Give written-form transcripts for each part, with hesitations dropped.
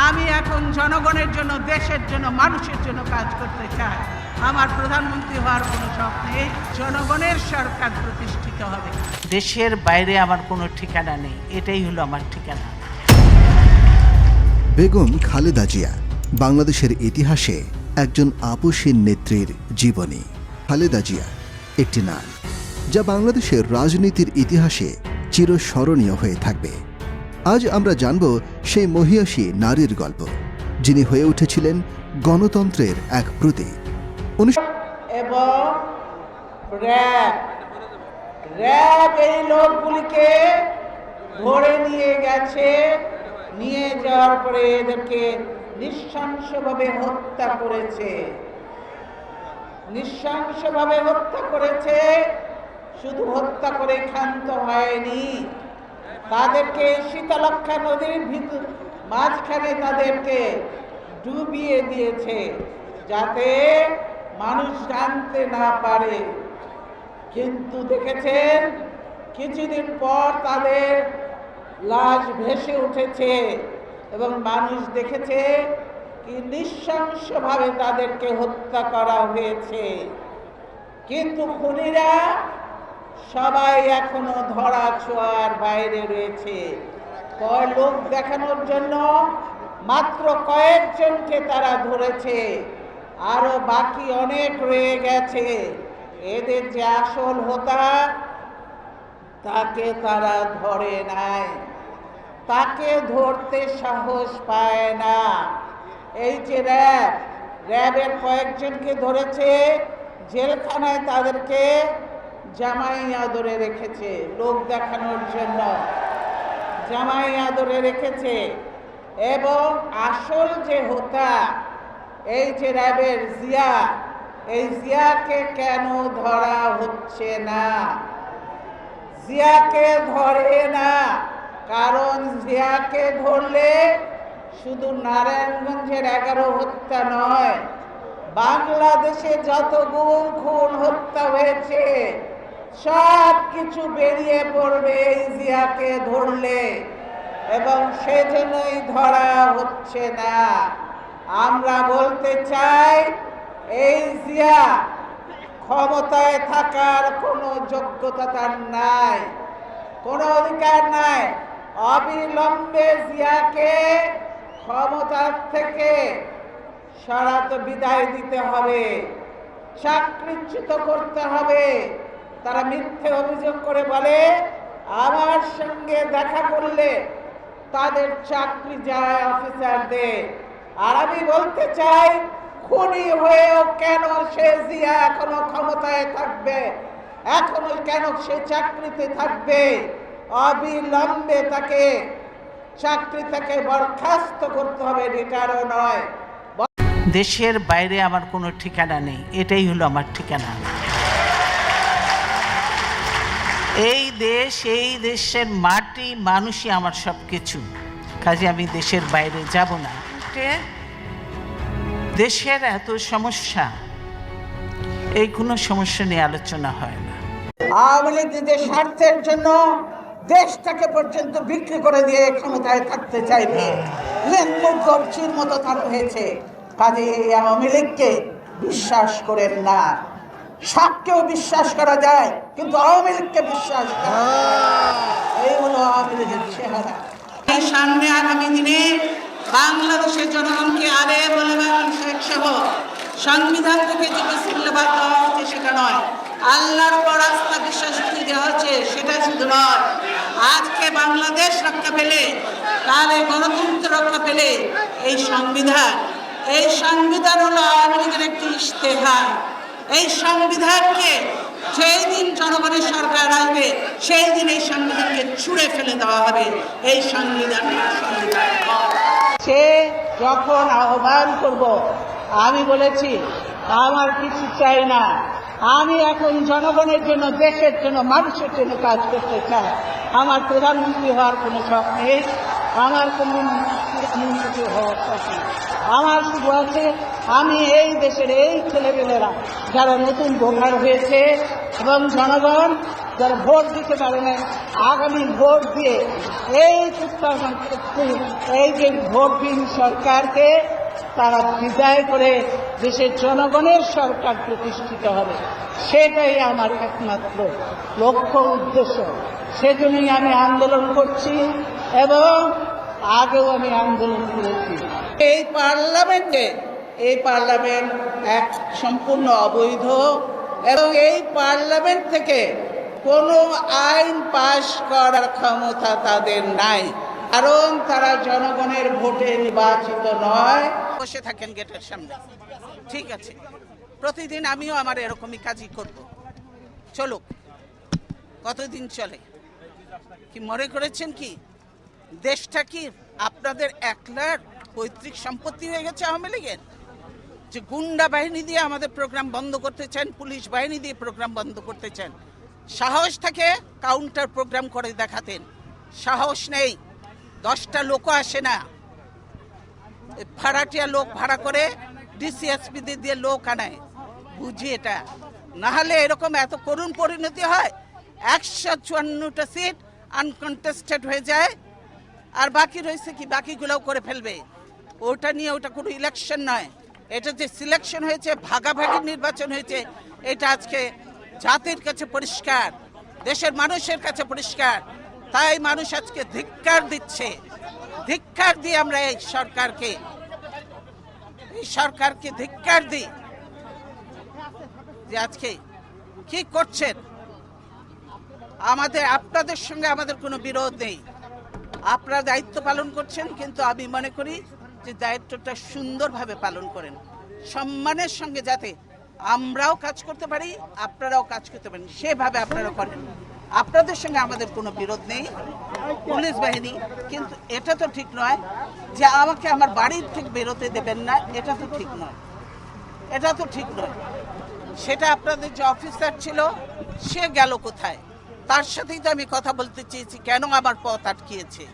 আমি এখন জনগণের জন্য, দেশের জন্য, মানুষের জন্য কাজ করতে চাই। আমার প্রধানমন্ত্রী হওয়ার কোনো শখ নেই। জনগণের সরকার প্রতিষ্ঠিত হবে। দেশের বাইরে আমার কোনো ঠিকানা নেই, এটাই হলো আমার ঠিকানা। বেগম খালেদা জিয়া বাংলাদেশের ইতিহাসে একজন আপসীন নেত্রীর জীবনী। খালেদা জিয়া একটি নাম যা বাংলাদেশের রাজনীতির ইতিহাসে চিরস্মরণীয় হয়ে থাকবে। আজ আমরা জানব সেই মহিয়সী নারীর গল্প, যিনি হয়ে উঠেছিলেন গণতন্ত্রের এক প্রতীক। এবং র্যাব এই লোকগুলিকে ধরে নিয়ে গেছে, নিয়ে যাওয়ার পরে এদেরকে নৃশংসভাবে হত্যা করেছে। নৃশংসভাবে হত্যা করেছে। শুধু হত্যা করে ক্ষান্ত হয়নি, তাদেরকে শীতলক্ষা নদীর মাঝখানে তাদেরকে ডুবিয়ে দিয়েছে, যাতে মানুষ জানতে না পারে। কিন্তু দেখেছেন, কিছুদিন পর তাদের লাশ ভেসে উঠেছে এবং মানুষ দেখেছে কি নৃশংসভাবে তাদেরকে হত্যা করা হয়েছে। কিন্তু খুনিরা সবাই এখনো ধরা ছোঁয়ার বাইরে রয়েছে। কয় লোক দেখানোর জন্য মাত্র কয়েকজনকে তারা ধরেছে, আরো বাকি অনেক রয়ে গেছে। এদের যে আসল হোতা, তাকে তারা ধরে নাই, তাকে ধরতে সাহস পায় না। এই যে র্যাবের কয়েকজনকে ধরেছে, জেলখানায় তাদেরকে জামাই আদরে রেখেছে, লোক দেখানোর জন্য জামাই আদরে রেখেছে। এবং আসল যে হোতা, এই যে র্যাবের জিয়া, এই জিয়াকে কেন ধরা হচ্ছে না? জিয়াকে ধরে না, কারণ জিয়াকে ধরলে শুধু নারায়ণগঞ্জের 11 হত্যা নয়, বাংলাদেশে যত গুম খুন হত্যা হয়েছে সব কিছু বেরিয়ে পড়বে এই জিয়াকে ধরলে, এবং সেজন্যই ধরা হচ্ছে না। আমরা বলতে চাই, এই জিয়া ক্ষমতায় থাকার কোনো যোগ্যতা তার নাই, কোনো অধিকার নাই। অবিলম্বে জিয়াকে ক্ষমতার থেকে সরাতে বিদায় দিতে হবে, চাকরিচ্যুত করতে হবে। তারা মিথ্যে অভিযোগ করে বলে আমার সঙ্গে দেখা করলে তাদের চাকরি যায় অফিসারদের। আর আমি বলতে চাই, খুনি হয়েও কেন সে জিয়া এখনো ক্ষমতায় থাকবে, এখনো কেন সে চাকরিতে থাকবে? অবিলম্বে তাকে চাকরি থেকে বরখাস্ত করতে হবে, রিটায়ারও নয়। দেশের বাইরে আমার কোনো ঠিকানা নেই, এটাই হলো আমার ঠিকানা। এই দেশ, এই দেশের মাটি, মানুষই আমার সব কিছু। কাজে আমি দেশের বাইরে যাব না। দেশের এত সমস্যা, এই কোনো সমস্যা নিয়ে আলোচনা হয় না। আওয়ামী লীগ নিজের স্বার্থের জন্য দেশটাকে পর্যন্ত বিক্রি করে দিয়ে ক্ষমতায় থাকতে চাইবে। লেনমুখর্চির মতো তার হয়েছে। কাজে এই আওয়ামী লীগকে বিশ্বাস করেন না। সাপকেও বিশ্বাস করা যায়, কিন্তু আওয়ামী লীগকে বিশ্বাস করা এই হলো আওয়ামী লীগের চেহারা। এই সামনে আগামী দিনে বাংলাদেশের জনগণকে আরে বলে শেখ সহ সংবিধান থেকে যে বিসমিল্লাহ দেওয়া হচ্ছে সেটা নয়, আল্লাহর উপর আস্থা বিশ্বাস দেওয়া হচ্ছে সেটা শুধু নয়। আজকে বাংলাদেশ রক্ষা পেলে, কালে গণতন্ত্র রক্ষা পেলে এই সংবিধান হলো আওয়ামী লীগের একটি ইশতেহার। এই সংবিধানকে সেই দিন জনগণের সরকার আসবে, সেই দিন এই সংবিধানকে ছুঁড়ে ফেলে দেওয়া হবে। এই সংবিধান সে যখন আহ্বান করব, আমি বলেছি আমার কিছু চাই না, আমি এখন জনগণের জন্য, দেশের জন্য, মানুষের জন্য কাজ করতে চাই। আমার প্রধানমন্ত্রী হওয়ার কোনো শখ নেই, আমার কোনো মন্ত্রী হওয়ার শখ নেই। আমার শুধু আছে, আমি এই দেশের এই ছেলেমেয়েরা যারা নতুন ভোটার হয়েছে এবং জনগণ যারা ভোট দিতে পারে না, আগামী ভোট দিয়ে এই এই যে ভোটবিহীন সরকারকে তারা বিদায় করে দেশের জনগণের সরকার প্রতিষ্ঠিত হবে, সেটাই আমার একমাত্র লক্ষ্য উদ্দেশ্য। সেজন্যই আমি আন্দোলন করছি এবং আগেও আমি আন্দোলন করেছি। এই পার্লামেন্ট এক সম্পূর্ণ অবৈধ এবং এই পার্লামেন্ট থেকে কোনো আইন পাশ করার ক্ষমতা তাদের নাই, কারণ তারা জনগণের ভোটে নির্বাচিত নয়। বসে থাকেন গেটের সামনে, ঠিক আছে, প্রতিদিন আমিও আমার এরকমই কাজই করব, চলুক, কতদিন চলে? কি মনে করেছেন কি দেশটা কি আপনাদের একলার পৈতৃক সম্পত্তি হয়ে গেছে আওয়ামী লীগের? যে গুন্ডা বাহিনী দিয়ে আমাদের প্রোগ্রাম বন্ধ করতে চান, পুলিশ বাহিনী দিয়ে প্রোগ্রাম বন্ধ করতে চান, সাহস থাকে কাউন্টার প্রোগ্রাম করে দেখাতেন, সাহস নেই। 10টা লোকও আসে না, ভাড়াটিয়া লোক ভাড়া করে ডিসিএসপি দিয়ে লোক আনায়, বুঝি এটা না হলে এরকম এত করুণ পরিণতি হয়। 154টা সিট আনকন্টেস্টেড হয়ে যায়, আর বাকি রয়েছে কি, বাকিগুলোও করে ফেলবে। ওটা নিয়ে ওটা কোনো ইলেকশন নয়, এটা যে সিলেকশন হয়েছে, ভাগাভাগি নির্বাচন হয়েছে, এটা আজকে জাতির কাছে পরিষ্কার, দেশের মানুষের কাছে পরিষ্কার। তাই মানুষ আজকে ধিক্কার দিচ্ছে, ধিক্কার দিয়ে আমরা এই সরকারকে ধিক্কার দিই যে আজকে কি করছেন। আপনাদের সঙ্গে আমাদের কোনো বিরোধ নেই, আপনারা দায়িত্ব পালন করছেন, কিন্তু আমি মনে করি যে দায়িত্বটা সুন্দরভাবে পালন করেন, সম্মানের সঙ্গে, যাতে আমরাও কাজ করতে পারি, আপনারাও কাজ করতে পারেন, সেভাবে আপনারা করেন। আপনাদের সঙ্গে আমাদের কোনো বিরোধ নেই, পুলিশ বাহিনী, কিন্তু এটা তো ঠিক নয় যে আমাকে আমার বাড়ির ঠিক বেরোতে দেবেন না, এটা তো ঠিক নয়, এটা তো ঠিক নয়। সেটা আপনাদের যে অফিসার ছিল সে গেল কোথায়? তার সাথেই তো আমি কথা বলতে চেয়েছি, কেন আমার পথ আটকিয়েছে,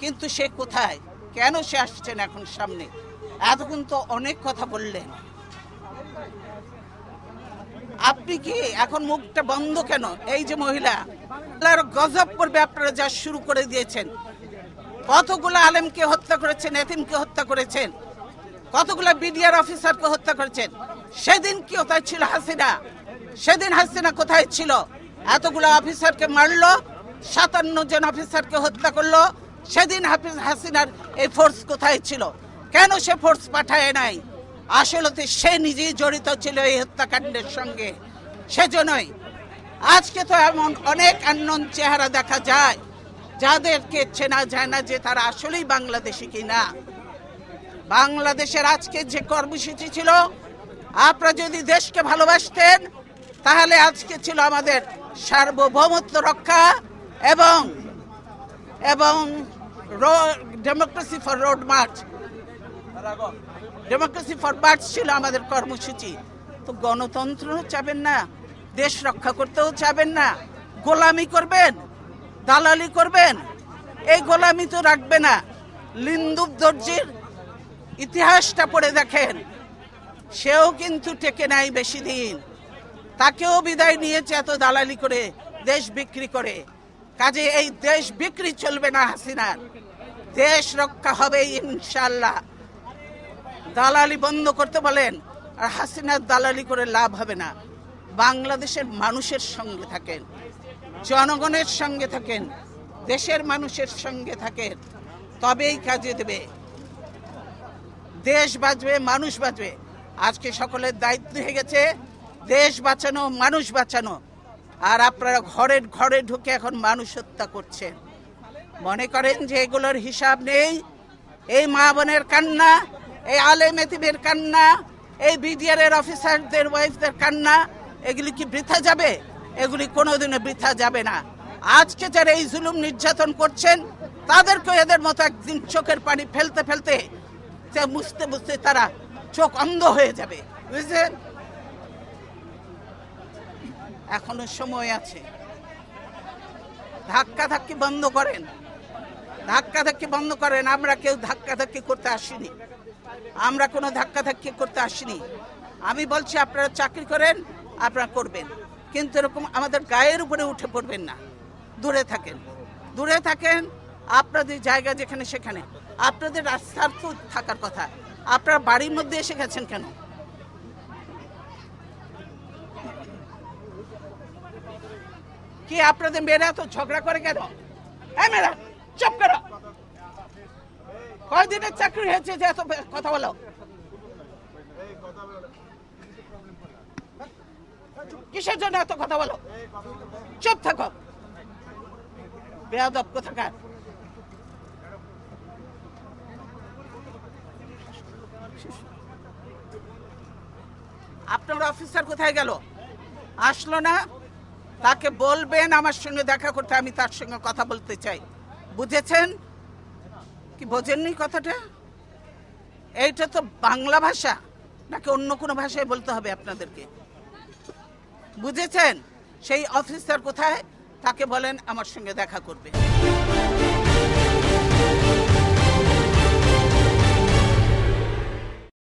কিন্তু সে কোথায়, কেন সে আসছেন এখন সামনে? এতক্ষণ তো অনেক কথা বললেন, আপনি কি এখন মুখটা বন্ধ কেন? এই যে মহিলা, আল্লাহর গজব করবে, আপনারা যা শুরু করে দিয়েছেন। কতগুলো আলেমকে হত্যা করেছেন, এতিমকে হত্যা করেছেন, কতগুলো বিডিআর অফিসারকে হত্যা করেছেন। সেদিন কি কোথায় ছিল হাসিনা? সেদিন হাসিনা কোথায় ছিল? এতগুলো অফিসারকে মারলো, 57 জন অফিসারকে হত্যা করলো, সেদিন হাসিনার এই ফোর্স কোথায় ছিল? কেন সে ফোর্স পাঠায় নাই? আসলে সে নিজেই জড়িত ছিল এই হত্যাকাণ্ডের সঙ্গে, সেজন্যই আজকে তো এমন অনেক আননোন চেহারা দেখা যায় যাদেরকে চেনা যায় না যে তারা আসলেই বাংলাদেশি কিনা। বাংলাদেশের আজকে যে কর্মসূচি ছিল, আপনারা যদি দেশকে ভালোবাসতেন তাহলে আজকে ছিল আমাদের সার্বভৌমত্ব রক্ষা এবং democracy for road March, democracy for March ছিল আমাদের কর্মসূচি। তো গণতন্ত্র চাবেন না, দেশ রক্ষা করতেও চাবেন না, গোলামি করবেন, দালালি করবেন, এই গোলামি তো রাখবে না। লিন্দুব দর্জির ইতিহাসটা পড়ে দেখেন, সেও কিন্তু টেকে নাই বেশি দিন, তাকেও বিদায় নিয়েছে এত দালালি করে, দেশ বিক্রি করে। কাজে এই দেশ বিক্রি চলবে না হাসিনার, দেশ রক্ষা হবে ইনশাআল্লাহ। দালালি বন্ধ করতে বলেন, আর হাসিনার দালালি করে লাভ হবে না। বাংলাদেশের মানুষের সঙ্গে থাকেন, জনগণের সঙ্গে থাকেন, দেশের মানুষের সঙ্গে থাকেন, তবেই কাজে দেবে, দেশ বাঁচবে, মানুষ বাঁচবে। আজকে সকলের দায়িত্ব হয়ে গেছে দেশ বাঁচানো, মানুষ বাঁচানো, আর আপনারা ঘরে ঘরে ঢুকে এখন মানুষ হত্যা করছেন। মনে করেন যে এগুলোর হিসাব নেই? এই মা বোনের কান্না, এই আলেম এতিমের কান্না, এই বিডিআর এর অফিসারদের ওয়াইফদের কান্না, এগুলি কি বৃথা যাবে? এগুলি কোনোদিনও বৃথা যাবে না। আজকে যারা এই জুলুম নির্যাতন করছেন তাদেরকে এদের মতো একদিন চোখের পানি ফেলতে ফেলতে, মুছতে মুছতে তারা চোখ অন্ধ হয়ে যাবে, বুঝলেন? এখনো সময় আছে, ধাক্কাধাক্কি বন্ধ করেন, ধাক্কাধাক্কি বন্ধ করেন। আমরা কেউ ধাক্কাধাক্কি করতে আসিনি, আমরা কোনো ধাক্কাধাক্কি করতে আসিনি। আমি বলছি আপনারা চাকরি করেন, আপনারা করবেন, কিন্তু এরকম আমাদের গায়ের উপরে উঠে পড়বেন না। দূরে থাকেন, দূরে থাকেন। আপনাদের জায়গা যেখানে সেখানে, আপনাদের রাস্তার তো থাকার কথা। আপনারা বাড়ির মধ্যে এসে গেছেন কেন? কি আপনাদের মেয়েরা তো ঝগড়া করে কেন? হ্যাঁ মেয়েরা চুপ করো। কয়দিনের চাকরি হয়েছে যে এত কথা বলো? কিসের জন্য এত কথা বলো? চুপ থাকো, বেয়াদব কোথাকার। আপনার অফিসার কোথায় গেল? আসলো না? তাকে বলবেন আমার সঙ্গে দেখা করতে, আমি তার সঙ্গে কথা বলতে চাই। বুঝেছেন কি বোঝেননি কথাটা? এইটা তো বাংলা ভাষা নাকি অন্য কোনো ভাষায় বলতে হবে আপনাদেরকে? বুঝেছেন? সেই অফিসার কোথায়? তাকে বলেন আমার সঙ্গে দেখা করবে।